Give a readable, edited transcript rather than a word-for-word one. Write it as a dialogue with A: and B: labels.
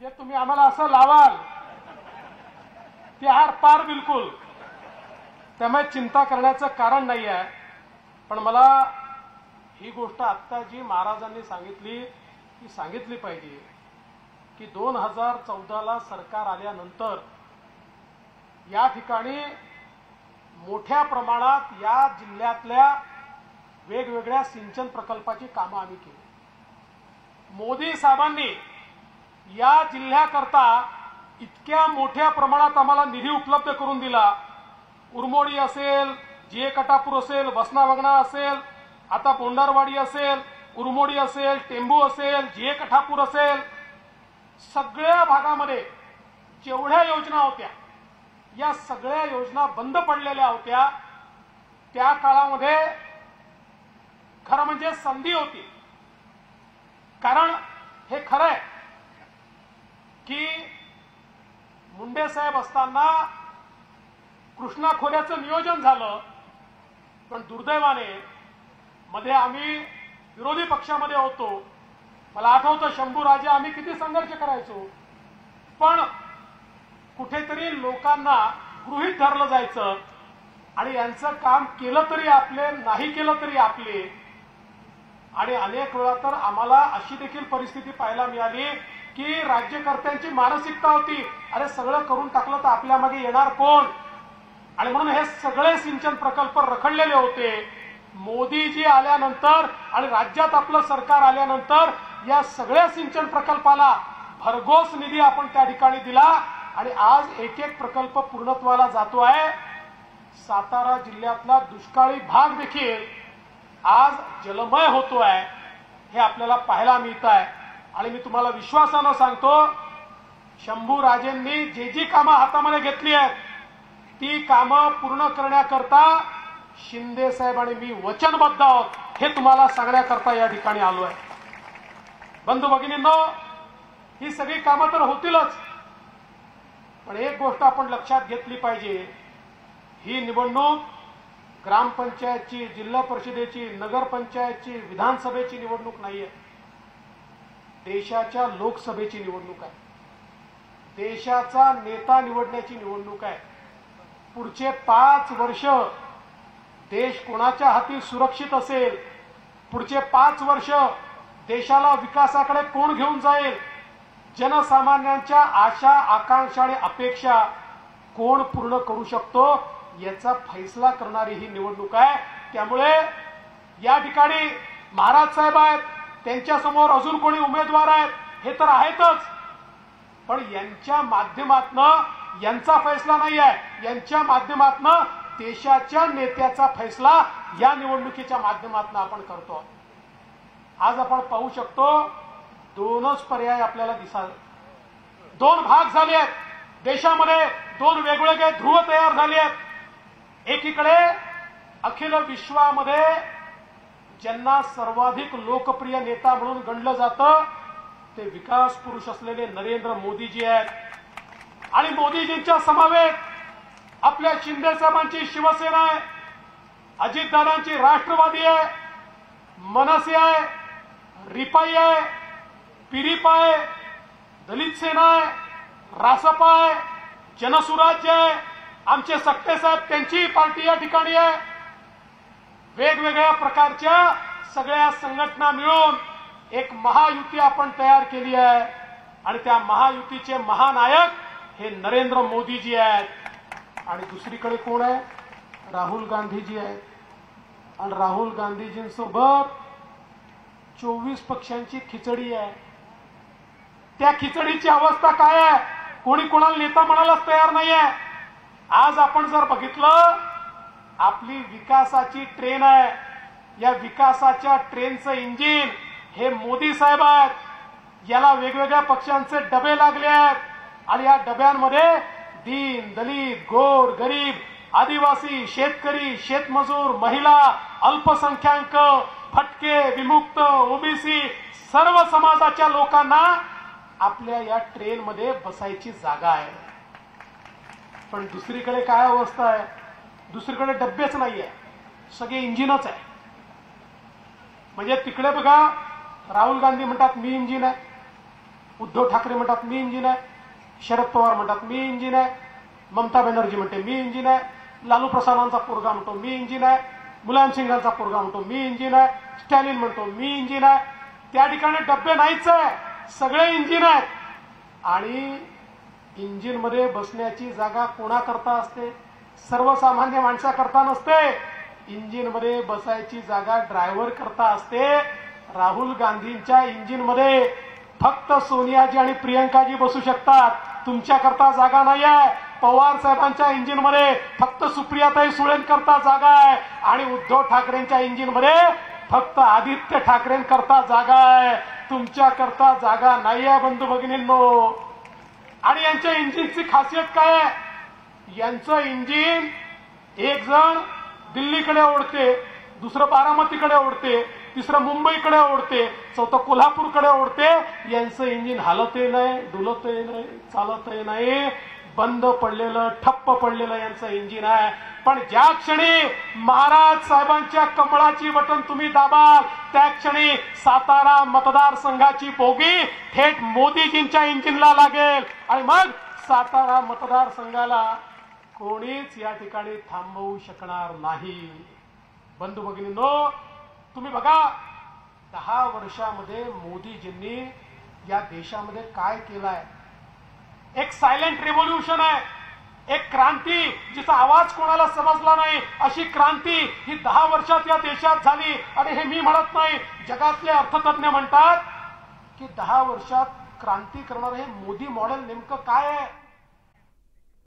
A: जे तुम्ही आम्हाला असं लावाल ते आर पार बिलकुल, त्यामुळे चिंता करण्याचं कारण नाही आहे। पण मला ही गोष्ट आत्ता जी महाराजांनी सांगितली ती सांगितली पाहिजे की 2014ला सरकार आल्यानंतर या ठिकाणी मोठ्या प्रमाणात या जिल्ह्यातल्या वेगवेगळ्या सिंचन प्रकल्पाची कामं आम्ही केली। मोदी साहेबांनी या जिल्ह्याकरता इतक्या मोठ्या प्रमाणात आम्हाला निधी उपलब्ध करून दिला। उरमोडी असेल, जे कटापूर असेल, वसना वगणा असेल, आता बोंडारवाडी असेल, उरमोडी असेल, टेंबू असेल, जे कटापूर असेल, सगळ्या भागामध्ये जेवढ्या योजना होत्या या सगळ्या योजना बंद पडलेल्या होत्या। त्या काळामध्ये खरं म्हणजे संधी होती, कारण हे खरं आहे की मुंडे साहेब असताना कृष्णा खोऱ्याचं नियोजन झालं, पण दुर्दैवाने मध्ये आम्ही विरोधी पक्षामध्ये होतो। मला आठवतं शंभूराजे आम्ही किती संघर्ष करायचो, पण कुठेतरी लोकांना गृहीत धरलं जायचं आणि यांचं काम केलं तरी आपले, नाही केलं तरी आपले। आणि अनेक वेळा तर आम्हाला अशी देखील परिस्थिती पाहायला मिळाली की राज्यकर्त्यांची मानसिकता होती, अरे सगळं करून टाकलं तर आपल्या मागे येणार कोण, आणि म्हणून हे सगळे सिंचन प्रकल्प रखडलेले होते। मोदीजी आल्यानंतर आणि राज्यात आपलं सरकार आल्यानंतर या सगळ्या सिंचन प्रकल्पाला भरघोस निधी आपण त्या ठिकाणी दिला आणि आज एक एक प्रकल्प पूर्णत्वाला जातो आहे। सातारा जिल्ह्यातला दुष्काळी भाग देखील आज जलमय होतो आहे, हे आपल्याला पाहायला मिळत आहे। आणि मी तुम्हाला विश्वासानं सांगतो, शंभूराजेंनी जी कामं हातामध्ये घेतली आहेत ती कामं पूर्ण करण्याकरता शिंदे साहेब आणि मी वचनबद्ध आहोत, हे तुम्हाला सांगण्याकरता या ठिकाणी आलो आहे। बंधू भगिनींनो, ही सगळी कामं तर होतीलच, पण एक गोष्ट आपण लक्षात घेतली पाहिजे, ही निवडणूक ग्रामपंचायतची, जिल्हा परिषदेची, नगरपंचायतची, विधानसभेची निवडणूक नाहीये, देशाच्या लोकसभेची निवडणूक आहे। देशाचा नेता निवडण्याची निवडणूक आहे। पुढचे 5 वर्ष देश कोणाच्या हाती सुरक्षित असेल, पुढचे 5 वर्ष देशाला विकासाकडे कोण घेऊन जाईल, जनसामान्यांच्या आशा आकांक्षा आणि अपेक्षा कोण पूर्ण करू शकतो याचा फैसला करणारी ही निवडणूक आहे। त्यामुळे या ठिकाणी महाराज साहेब आहेत, त्यांच्यासमोर अजून कोणी उमेदवार आहेत हे तर आहेतच, पण यांच्या माध्यमातून यांचा फैसला नाही आहे, यांच्या माध्यमातून देशाच्या नेत्याचा फैसला या निवडणुकीच्या माध्यमातून आपण करतो। आज आपण पाहू शकतो 2च पर्याय आपल्याला दिसतात, 2 भाग झाले आहेत देशामध्ये, 2 वेगवेगळे ध्रुव तयार झाले आहेत। एकीकडे अखिल विश्वामध्ये ज्यांना सर्वाधिक लोकप्रिय नेता म्हणून गणलं जातं ते विकास पुरुष असलेले नरेंद्र मोदीजी आहेत आणि मोदीजींच्या समवेत आपल्या शिंदे साहेबांची शिवसेना आहे, अजितदादांची राष्ट्रवादी आहे, मनसे आहे, रिपाई आहे, पिरिपा आहे, दलित सेना आहे, रासपा आहे, जनसुराज्य आहे, आमचे सक्ते साहेब त्यांची पार्टी या ठिकाणी आहे। वेगवेगळ्या प्रकारच्या सगळ्या संघटना मिळून एक महायुती आपण तयार केली आहे आणि त्या महायुतीचे महानायक हे नरेंद्र मोदीजी आहेत। आणि दुसरीकडे कोण आहे, राहुल गांधीजी आहेत आणि राहुल गांधीजींसोबत 24 पक्षांची खिचडी आहे। त्या खिचडीची अवस्था काय आहे, कोणी कोणाला नेता म्हणायलाच तयार नाही आहे। आज आपण जर बघितलं, आपली विकासाची ट्रेन आहे, या विकासाच्या ट्रेनचं इंजिन हे मोदी साहेब आहेत, याला वेगवेगळ्या पक्षांचे डबे लागले आहेत आणि या डब्यांमध्ये दीन दलित गोर गरीब आदिवासी शेतकरी शेतमजूर महिला अल्पसंख्याक भटके विमुक्त ओबीसी सर्व समाजाच्या लोकांना आपल्या या ट्रेन मध्ये बसायची जागा आहे। पण दुसरीकडे काय अवस्था आहे, दुसरीकडे डब्बेच नाहीये, सगळे इंजिनच आहे। म्हणजे तिकडे बघा राहुल गांधी म्हणतात मी इंजिन आहे, उद्धव ठाकरे म्हणतात मी इंजिन आहे, शरद पवार म्हणतात मी इंजिन आहे, ममता बॅनर्जी म्हणते मी इंजिन आहे, लालू प्रसादांचा पोरगा म्हणतो मी इंजिन आहे, मुलायम सिंगांचा पोरगा म्हणतो मी इंजिन आहे, स्टॅलिन म्हणतो मी इंजिन आहे. त्या ठिकाणी डब्बे नाहीच आहे, सगळे इंजिन आहेत. आणि इंजिन मध्ये बसण्याची जागा कोणाकरता असते? सर्वसामान्य माणसाकरता नसते. इंजिन मध्ये बसायची जागा ड्रायव्हर करता असते. राहुल गांधींच्या इंजिन मध्ये फक्त सोनियाजी आणि प्रियंकाजी बसू शकतात, तुमच्याकरता जागा नाही आहे. पवार साहेबांच्या इंजिन मध्ये फक्त सुप्रियाताई सुळेंकरता जागा आहे आणि उद्धव ठाकरेंच्या इंजिन मध्ये फक्त आदित्य ठाकरेंकरता जागा आहे, तुमच्याकरता जागा नाही आहे बंधू भगिनींनो. आणि यांच्या इंजिनची खासियत काय आहे? यांचं इंजिन एक जण दिल्लीकडे ओढते, दुसरं बारामतीकडे ओढते, तिसरं मुंबईकडे ओढते, चौथं कोल्हापूरकडे ओढते. यांचं इंजिन हालतही नाही, डुलतही नाही, चालतही नाही, बंद पडलेलं ठप्प पडलेलं यांचं इंजिन आहे. पण ज्या क्षणी महाराज साहेबांच्या कमळाची बटन तुम्ही दाबाल त्या क्षणी सातारा मतदारसंघाची बोगी थेट मोदीजींच्या इंजिनला लागेल आणि मग सातारा मतदारसंघाला कोणीच या ठिकाणी थांबवू शकणार नाही. बंधू भगिनींनो, तुम्ही बघा 10 वर्षामध्ये मोदीजींनी या देशामध्ये काय केलंय. एक सायलेंट रिव्होल्युशन आहे, एक क्रांती जिचा आवाज कोणाला समजला नाही अशी क्रांती ही 10 वर्षात या देशात झाली. आणि हे मी म्हणत नाही, जगातले अर्थतज्ञ म्हणतात की 10 वर्षात क्रांती करणारं हे मोदी मॉडेल नेमकं काय आहे.